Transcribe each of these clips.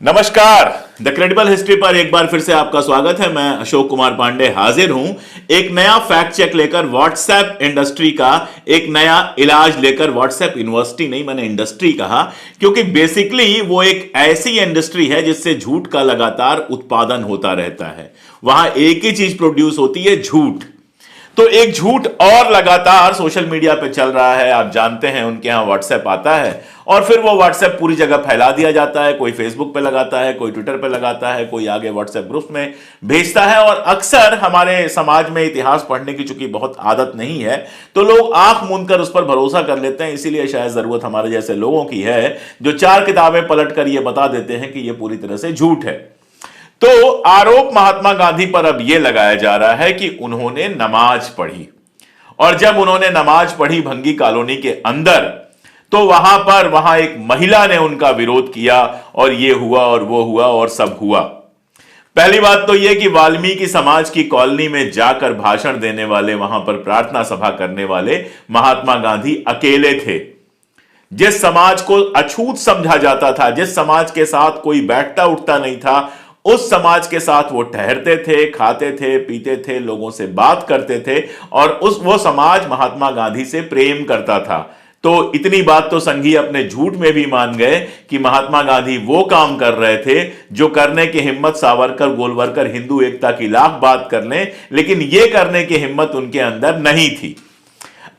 नमस्कार। The credible history पर एक बार फिर से आपका स्वागत है। मैं अशोक कुमार पांडे हाजिर हूं एक नया फैक्ट चेक लेकर, व्हाट्सएप इंडस्ट्री का एक नया इलाज लेकर। व्हाट्सएप यूनिवर्सिटी नहीं, मैंने इंडस्ट्री कहा, क्योंकि बेसिकली वो एक ऐसी इंडस्ट्री है जिससे झूठ का लगातार उत्पादन होता रहता है। वहां एक ही चीज प्रोड्यूस होती है, झूठ। तो एक झूठ और लगातार सोशल मीडिया पे चल रहा है। आप जानते हैं उनके यहां व्हाट्सएप आता है और फिर वो व्हाट्सएप पूरी जगह फैला दिया जाता है। कोई फेसबुक पे लगाता है, कोई ट्विटर पे लगाता है, कोई आगे व्हाट्सएप ग्रुप में भेजता है। और अक्सर हमारे समाज में इतिहास पढ़ने की चूंकि बहुत आदत नहीं है, तो लोग आंख मूंद कर उस पर भरोसा कर लेते हैं। इसीलिए शायद जरूरत हमारे जैसे लोगों की है जो चार किताबें पलट कर यह बता देते हैं कि यह पूरी तरह से झूठ है। तो आरोप महात्मा गांधी पर अब यह लगाया जा रहा है कि उन्होंने नमाज पढ़ी, और जब उन्होंने नमाज पढ़ी भंगी कॉलोनी के अंदर, तो वहां एक महिला ने उनका विरोध किया और यह हुआ और वो हुआ और सब हुआ। पहली बात तो यह कि वाल्मीकि समाज की कॉलोनी में जाकर भाषण देने वाले, वहां पर प्रार्थना सभा करने वाले महात्मा गांधी अकेले थे। जिस समाज को अछूत समझा जाता था, जिस समाज के साथ कोई बैठता उठता नहीं था, उस समाज के साथ वो ठहरते थे, खाते थे, पीते थे, लोगों से बात करते थे, और वो समाज महात्मा गांधी से प्रेम करता था। तो इतनी बात तो संघी अपने झूठ में भी मान गए कि महात्मा गांधी वो काम कर रहे थे जो करने की हिम्मत सावरकर, गोलवरकर हिंदू एकता की लाख बात कर लें, लेकिन ये करने की हिम्मत उनके अंदर नहीं थी।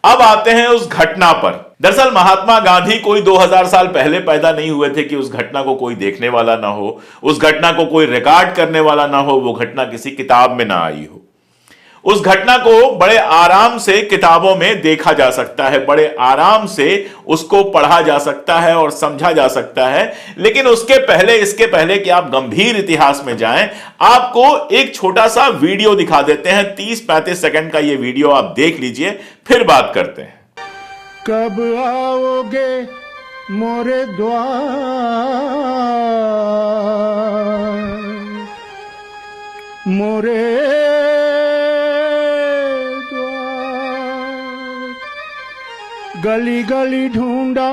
अब आते हैं उस घटना पर। दरअसल महात्मा गांधी कोई 2000 साल पहले पैदा नहीं हुए थे कि उस घटना को कोई देखने वाला ना हो, उस घटना को कोई रिकॉर्ड करने वाला ना हो, वो घटना किसी किताब में ना आई हो। उस घटना को बड़े आराम से किताबों में देखा जा सकता है, बड़े आराम से उसको पढ़ा जा सकता है और समझा जा सकता है। लेकिन उसके पहले, इसके पहले कि आप गंभीर इतिहास में जाएं, आपको एक छोटा सा वीडियो दिखा देते हैं। 30-35 सेकंड का यह वीडियो आप देख लीजिए, फिर बात करते हैं। कब आओगे मोरे द्वार, मोरे द्वार, गली गली ढूंढा,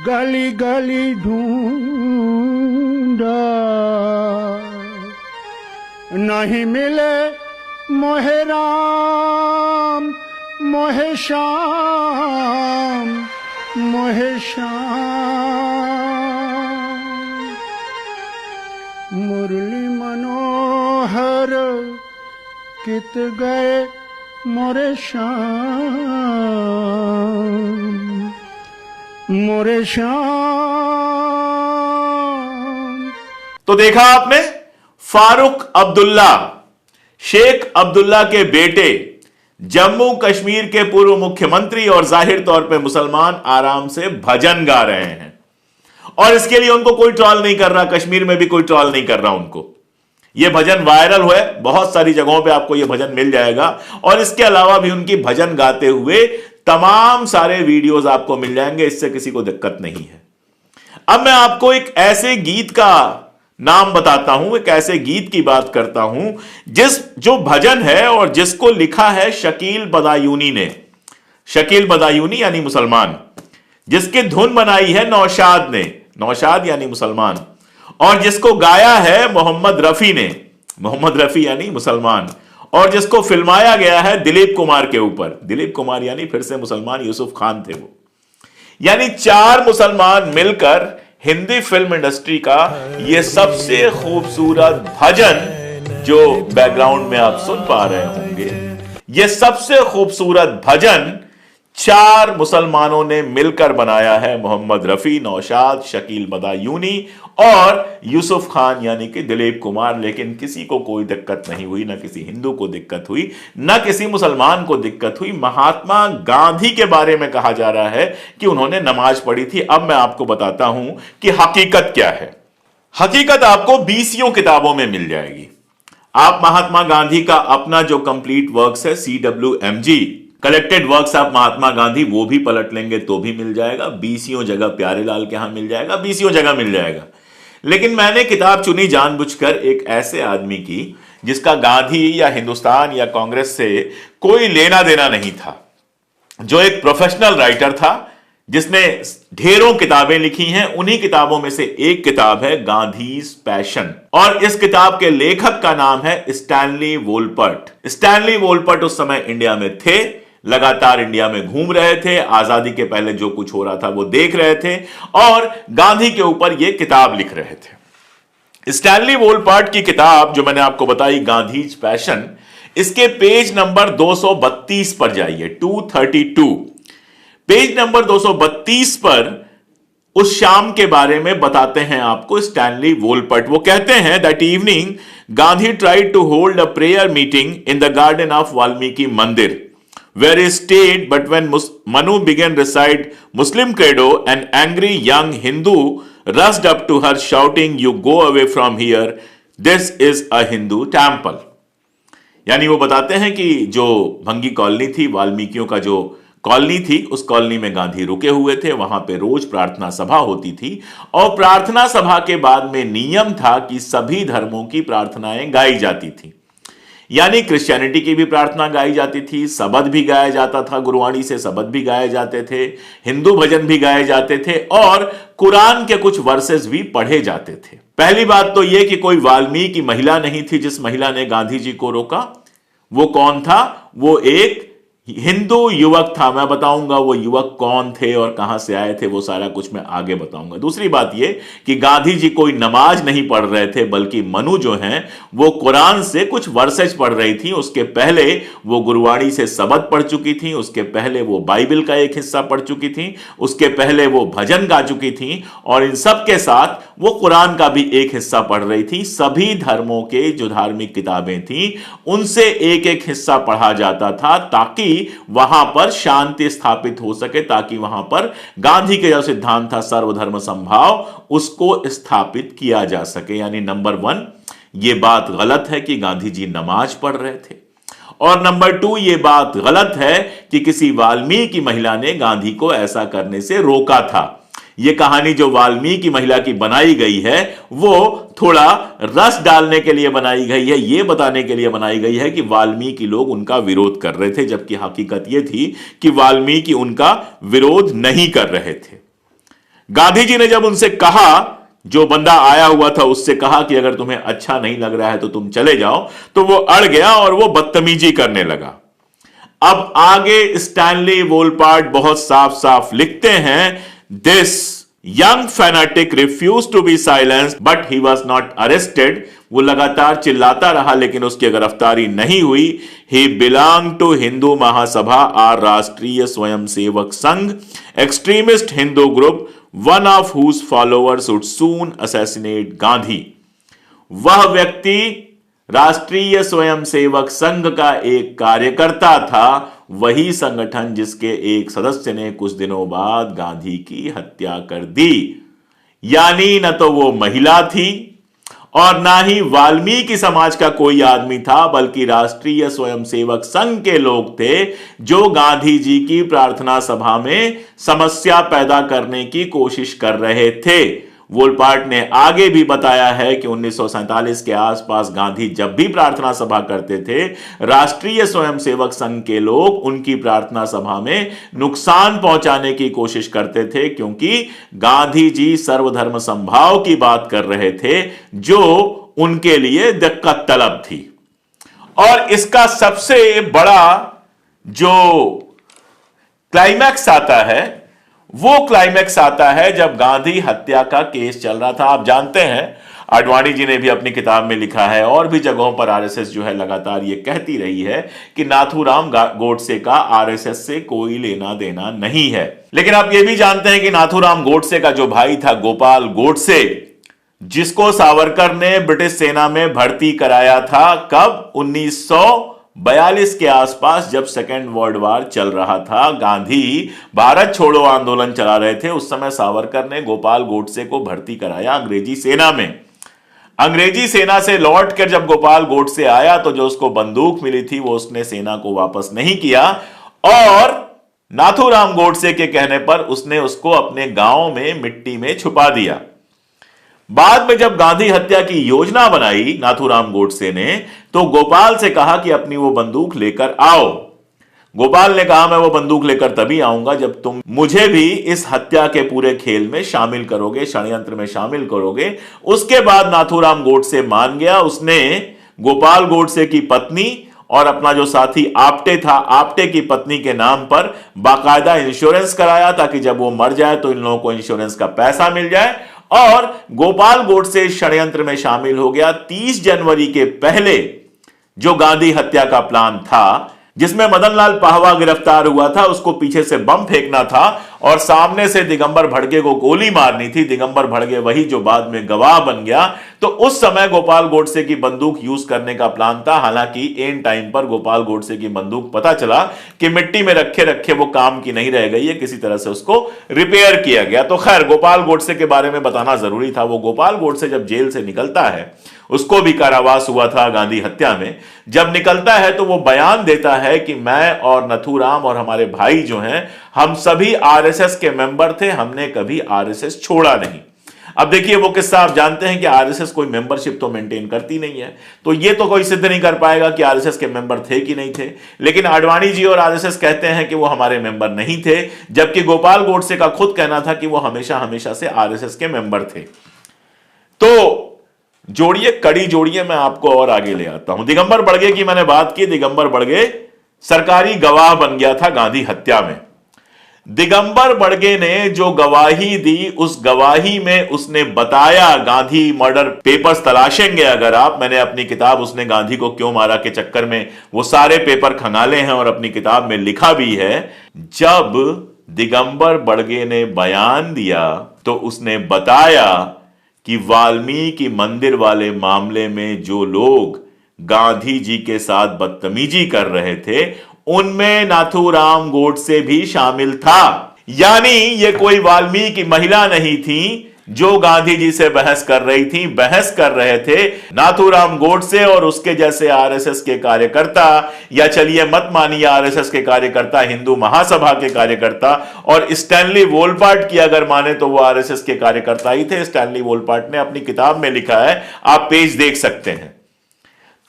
गली गली ढूंढा, नहीं मिले मोहे राम, मोहे श्याम, मोहे श्याम, मुरली मनोहर कित गए मोरे श्याम, मोरे श्याम। तो देखा आपने, फारूक अब्दुल्ला, शेख अब्दुल्ला के बेटे, जम्मू कश्मीर के पूर्व मुख्यमंत्री और जाहिर तौर पे मुसलमान, आराम से भजन गा रहे हैं। और इसके लिए उनको कोई ट्रोल नहीं कर रहा, कश्मीर में भी कोई ट्रोल नहीं कर रहा उनको। यह भजन वायरल हुए, बहुत सारी जगहों पे आपको यह भजन मिल जाएगा। और इसके अलावा भी उनकी भजन गाते हुए तमाम सारे वीडियोस आपको मिल जाएंगे, इससे किसी को दिक्कत नहीं है। अब मैं आपको एक ऐसे गीत का नाम बताता हूं, एक ऐसे गीत की बात करता हूं जो भजन है और जिसको लिखा है शकील बदायूनी ने। शकील बदायूनी यानी मुसलमान, जिसकी धुन बनाई है नौशाद ने, नौशाद यानी मुसलमान, और जिसको गाया है मोहम्मद रफी ने, मोहम्मद रफी यानी मुसलमान, और जिसको फिल्माया गया है दिलीप कुमार के ऊपर। दिलीप कुमार यानी फिर से मुसलमान, यूसुफ खान थे वो। यानी 4 मुसलमान मिलकर हिंदी फिल्म इंडस्ट्री का यह सबसे खूबसूरत भजन, जो बैकग्राउंड में आप सुन पा रहे होंगे, यह सबसे खूबसूरत भजन 4 मुसलमानों ने मिलकर बनाया है। मोहम्मद रफी, नौशाद, शकील बदायूनी और यूसुफ खान यानी कि दिलीप कुमार। लेकिन किसी को कोई दिक्कत नहीं हुई, ना किसी हिंदू को दिक्कत हुई, ना किसी मुसलमान को दिक्कत हुई। महात्मा गांधी के बारे में कहा जा रहा है कि उन्होंने नमाज पढ़ी थी। अब मैं आपको बताता हूं कि हकीकत क्या है। हकीकत आपको 20 किताबों में मिल जाएगी। आप महात्मा गांधी का अपना जो कंप्लीट वर्क्स है, CWMG collected works of Mahatma Gandhi, वो भी पलट लेंगे तो भी मिल जाएगा। 20 जगह प्यारेलाल के यहां मिल जाएगा, 20 जगह मिल जाएगा। लेकिन मैंने किताब चुनी जानबूझकर एक ऐसे आदमी की जिसका गांधी या हिंदुस्तान या कांग्रेस से कोई लेना देना नहीं था, जो एक प्रोफेशनल राइटर था, जिसने ढेरों किताबें लिखी हैं। उन्हीं किताबों में से एक किताब है गांधीज पैशन, और इस किताब के लेखक का नाम है स्टैनली वोलपर्ट। स्टैनली वोलपर्ट उस समय इंडिया में थे, लगातार इंडिया में घूम रहे थे, आजादी के पहले जो कुछ हो रहा था वो देख रहे थे और गांधी के ऊपर ये किताब लिख रहे थे। स्टैनली वोलपर्ट की किताब जो मैंने आपको बताई गांधीज पैशन, इसके पेज नंबर 232 पर जाइए, 232 पेज नंबर 232 पर उस शाम के बारे में बताते हैं आपको स्टैनली वोलपर्ट। वो कहते हैं that evening Gandhi tried to hold a prayer meeting in the garden of Valmiki Mandir where he stayed, but when Manu began recite Muslim credo, an angry young Hindu rushed up to her shouting, "You go away from here, this is a Hindu temple." यानी वो बताते हैं कि जो भंगी colony थी, वाल्मीकियों का जो कॉलोनी थी, उस कॉलोनी में गांधी रुके हुए थे। वहां पे रोज प्रार्थना सभा होती थी और प्रार्थना सभा के बाद में नियम था कि सभी धर्मों की प्रार्थनाएं गाई जाती थी। यानी क्रिश्चियनिटी की भी प्रार्थना गाई जाती थी, शबद भी गाया जाता था, गुरबाणी से शबद भी गाए जाते थे, हिंदू भजन भी गाए जाते थे और कुरान के कुछ वर्सेस भी पढ़े जाते थे। पहली बात तो यह कि कोई वाल्मीकि महिला नहीं थी जिस महिला ने गांधी जी को रोका। वो कौन था? वो एक हिंदू युवक था। मैं बताऊंगा वो युवक कौन थे और कहां से आए थे, वो सारा कुछ मैं आगे बताऊंगा। दूसरी बात ये कि गांधी जी कोई नमाज नहीं पढ़ रहे थे, बल्कि मनु जो हैं वो कुरान से कुछ वर्सेज पढ़ रही थी। उसके पहले वो गुरबाणी से शबद पढ़ चुकी थी, उसके पहले वो बाइबल का एक हिस्सा पढ़ चुकी थी, उसके पहले वो भजन गा चुकी थी और इन सब के साथ वो कुरान का भी एक हिस्सा पढ़ रही थी। सभी धर्मों के जो धार्मिक किताबें थी उनसे एक एक हिस्सा पढ़ा जाता था ताकि वहां पर शांति स्थापित हो सके, ताकि वहां पर गांधी के जो सिद्धांत था सर्वधर्म समभाव, उसको स्थापित किया जा सके। यानी नंबर 1 ये बात गलत है कि गांधी जी नमाज पढ़ रहे थे, और नंबर 2 ये बात गलत है कि किसी वाल्मीकि महिला ने गांधी को ऐसा करने से रोका था। ये कहानी जो वाल्मीकि महिला की बनाई गई है वो थोड़ा रस डालने के लिए बनाई गई है, ये बताने के लिए बनाई गई है कि वाल्मीकि लोग उनका विरोध कर रहे थे, जबकि हकीकत ये थी कि वाल्मीकि उनका विरोध नहीं कर रहे थे। गांधी जी ने जब उनसे कहा, जो बंदा आया हुआ था उससे कहा कि अगर तुम्हें अच्छा नहीं लग रहा है तो तुम चले जाओ, तो वो अड़ गया और वो बदतमीजी करने लगा। अब आगे स्टैनली वोलपार्ट बहुत साफ साफ लिखते हैं, this young fanatic refuse to be silence but he was not arrested. वो लगातार चिल्लाता रहा लेकिन उसकी गिरफ्तारी नहीं हुई। He belong to Hindu Mahasabha or Rashtriya Swayamsevak Sangh, extremist Hindu group, one of whose followers would soon assassinate Gandhi. वह व्यक्ति राष्ट्रीय स्वयंसेवक संघ का एक कार्यकर्ता था, वही संगठन जिसके एक सदस्य ने कुछ दिनों बाद गांधी की हत्या कर दी। यानी न तो वो महिला थी और ना ही वाल्मीकि समाज का कोई आदमी था, बल्कि राष्ट्रीय स्वयंसेवक संघ के लोग थे जो गांधी जी की प्रार्थना सभा में समस्या पैदा करने की कोशिश कर रहे थे। वोलपार्ट ने आगे भी बताया है कि 1947 के आसपास गांधी जब भी प्रार्थना सभा करते थे, राष्ट्रीय स्वयंसेवक संघ के लोग उनकी प्रार्थना सभा में नुकसान पहुंचाने की कोशिश करते थे, क्योंकि गांधी जी सर्वधर्म समभाव की बात कर रहे थे जो उनके लिए दिक्कत तलब थी। और इसका सबसे बड़ा जो क्लाइमैक्स आता है वो क्लाइमैक्स आता है जब गांधी हत्या का केस चल रहा था। आप जानते हैं आडवाणी जी ने भी अपनी किताब में लिखा है और भी जगहों पर आरएसएस जो है लगातार ये कहती रही है कि नाथूराम गोडसे का आरएसएस से कोई लेना देना नहीं है। लेकिन आप ये भी जानते हैं कि नाथूराम गोडसे का जो भाई था गोपाल गोडसे, जिसको सावरकर ने ब्रिटिश सेना में भर्ती कराया था, कब? 1942 के आसपास, जब सेकेंड वर्ल्ड वॉर चल रहा था, गांधी भारत छोड़ो आंदोलन चला रहे थे, उस समय सावरकर ने गोपाल गोडसे को भर्ती कराया अंग्रेजी सेना में। अंग्रेजी सेना से लौटकर जब गोपाल गोडसे आया तो जो उसको बंदूक मिली थी वो उसने सेना को वापस नहीं किया और नाथूराम गोडसे के कहने पर उसने उसको अपने गांव में मिट्टी में छुपा दिया। बाद में जब गांधी हत्या की योजना बनाई नाथूराम गोडसे ने, तो गोपाल से कहा कि अपनी वो बंदूक लेकर आओ। गोपाल ने कहा मैं वो बंदूक लेकर तभी आऊंगा जब तुम मुझे भी इस हत्या के पूरे खेल में शामिल करोगे, षड्यंत्र में शामिल करोगे। उसके बाद नाथूराम गोडसे मान गया। उसने गोपाल गोडसे की पत्नी और अपना जो साथी आपटे था, आपटे की पत्नी के नाम पर बाकायदा इंश्योरेंस कराया ताकि जब वो मर जाए तो इन लोगों को इंश्योरेंस का पैसा मिल जाए। और गोपाल गोडसे षड्यंत्र में शामिल हो गया। 30 जनवरी के पहले जो गांधी हत्या का प्लान था, जिसमें मदन लाल पाहवा गिरफ्तार हुआ था, उसको पीछे से बम फेंकना था और सामने से दिगंबर भड़गे को गोली मारनी थी। दिगंबर भड़गे वही जो बाद में गवाह बन गया। तो उस समय गोपाल गोडसे की बंदूक यूज करने का प्लान था। हालांकि एन टाइम पर गोपाल गोडसे की बंदूक पता चला कि मिट्टी में रखे रखे वो काम की नहीं रह गई है, किसी तरह से उसको रिपेयर किया गया। तो खैर, गोपाल गोडसे के बारे में बताना जरूरी था। वो गोपाल गोडसे जब जेल से निकलता है, उसको भी कारावास हुआ था गांधी हत्या में, जब निकलता है तो वो बयान देता है कि मैं और नथूराम और हमारे भाई जो हैं, हम सभी आरएसएस के मेंबर थे, हमने कभी आरएसएस छोड़ा नहीं। अब देखिए वो किस्सा आप जानते हैं कि आरएसएस कोई मेंबरशिप तो मेंटेन करती नहीं है, तो ये तो कोई सिद्ध नहीं कर पाएगा कि आरएसएस के मेंबर थे कि नहीं थे। लेकिन आडवाणी जी और आरएसएस कहते हैं कि वो हमारे मेंबर नहीं थे, जबकि गोपाल गोडसे का खुद कहना था कि वो हमेशा हमेशा से आरएसएस के मेंबर थे। तो जोड़िए, कड़ी जोड़िए, मैं आपको और आगे ले आता हूं। दिगंबर बड़गे की मैंने बात की। दिगंबर बड़गे सरकारी गवाह बन गया था गांधी हत्या में। दिगंबर बड़गे ने जो गवाही दी, उस गवाही में उसने बताया, गांधी मर्डर पेपर्स तलाशेंगे अगर आप, मैंने अपनी किताब उसने गांधी को क्यों मारा के चक्कर में वो सारे पेपर खंगाले हैं और अपनी किताब में लिखा भी है। जब दिगंबर बड़गे ने बयान दिया तो उसने बताया कि वाल्मीकि मंदिर वाले मामले में जो लोग गांधी जी के साथ बदतमीजी कर रहे थे, उनमें नाथूराम गोडसे भी शामिल था। यानी ये कोई वाल्मीकि महिला नहीं थी जो गांधी जी से बहस कर रही थी, बहस कर रहे थे नाथूराम गोडसे और उसके जैसे आरएसएस के कार्यकर्ता, या चलिए मत मानिए आरएसएस के कार्यकर्ता, हिंदू महासभा के कार्यकर्ता। और स्टैनली वोलपार्ट की अगर माने तो वो आरएसएस के कार्यकर्ता ही थे। स्टैनली वोलपार्ट ने अपनी किताब में लिखा है, आप पेज देख सकते हैं।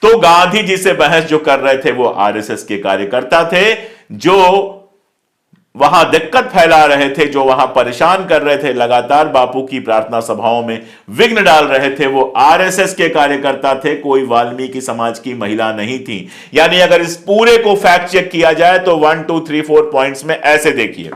तो गांधी जी से बहस जो कर रहे थे वो आरएसएस के कार्यकर्ता थे, जो वहां दिक्कत फैला रहे थे, जो वहां परेशान कर रहे थे, लगातार बापू की प्रार्थना सभाओं में विघ्न डाल रहे थे, वो आरएसएस के कार्यकर्ता थे, कोई वाल्मीकि समाज की महिला नहीं थी। यानी अगर इस पूरे को फैक्ट चेक किया जाए तो 1 2 3 4 पॉइंट्स में ऐसे देखिए।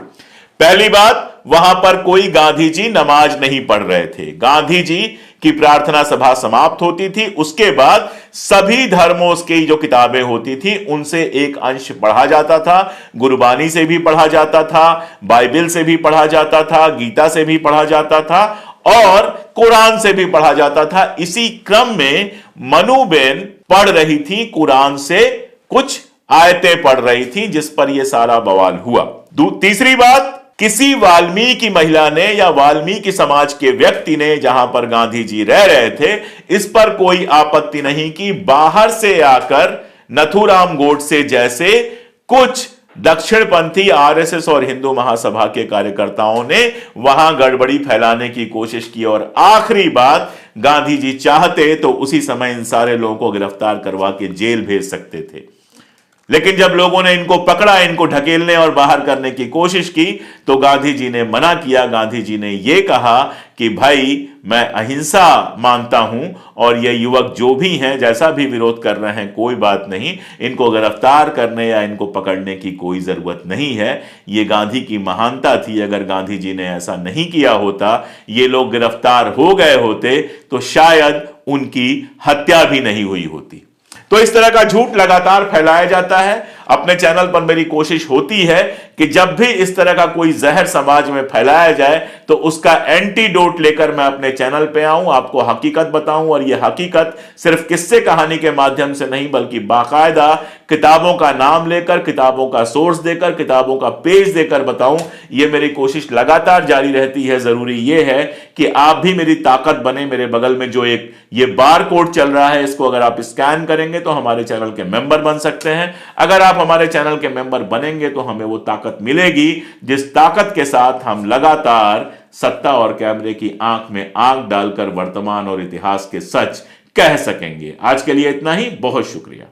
पहली बात, वहां पर कोई गांधी जी नमाज नहीं पढ़ रहे थे। गांधी जी की प्रार्थना सभा समाप्त होती थी, उसके बाद सभी धर्मों की जो किताबें होती थी उनसे एक अंश पढ़ा जाता था। गुरबानी से भी पढ़ा जाता था, बाइबल से भी पढ़ा जाता था, गीता से भी पढ़ा जाता था और कुरान से भी पढ़ा जाता था। इसी क्रम में मनुबेन पढ़ रही थी, कुरान से कुछ आयतें पढ़ रही थी, जिस पर यह सारा बवाल हुआ। तीसरी बात, किसी वाल्मीकि महिला ने या वाल्मीकि समाज के व्यक्ति ने, जहां पर गांधी जी रह रहे थे, इस पर कोई आपत्ति नहीं की। बाहर से आकर नथूराम गोडसे जैसे कुछ दक्षिणपंथी आरएसएस और हिंदू महासभा के कार्यकर्ताओं ने वहां गड़बड़ी फैलाने की कोशिश की। और आखिरी बात, गांधी जी चाहते तो उसी समय इन सारे लोगों को गिरफ्तार करवा के जेल भेज सकते थे, लेकिन जब लोगों ने इनको पकड़ा, इनको ढकेलने और बाहर करने की कोशिश की, तो गांधी जी ने मना किया। गांधी जी ने यह कहा कि भाई मैं अहिंसा मानता हूं और ये युवक जो भी हैं, जैसा भी विरोध कर रहे हैं, कोई बात नहीं, इनको गिरफ्तार करने या इनको पकड़ने की कोई जरूरत नहीं है। ये गांधी की महानता थी। अगर गांधी जी ने ऐसा नहीं किया होता, ये लोग गिरफ्तार हो गए होते, तो शायद उनकी हत्या भी नहीं हुई होती। तो इस तरह का झूठ लगातार फैलाया जाता है। अपने चैनल पर मेरी कोशिश होती है कि जब भी इस तरह का कोई जहर समाज में फैलाया जाए तो उसका एंटीडोट लेकर मैं अपने चैनल पे आऊं, आपको हकीकत बताऊं। और यह हकीकत सिर्फ किस्से कहानी के माध्यम से नहीं, बल्कि बाकायदा किताबों का नाम लेकर, किताबों का सोर्स देकर, किताबों का पेज देकर बताऊं। यह मेरी कोशिश लगातार जारी रहती है। जरूरी यह है कि आप भी मेरी ताकत बने। मेरे बगल में जो एक ये बार कोड चल रहा है, इसको अगर आप स्कैन करेंगे तो हमारे चैनल के मेंबर बन सकते हैं। अगर आप हमारे चैनल के मेंबर बनेंगे तो हमें वो ताकत मिलेगी जिस ताकत के साथ हम लगातार सत्ता और कैमरे की आंख में आंख डालकर वर्तमान और इतिहास के सच कह सकेंगे। आज के लिए इतना ही। बहुत शुक्रिया।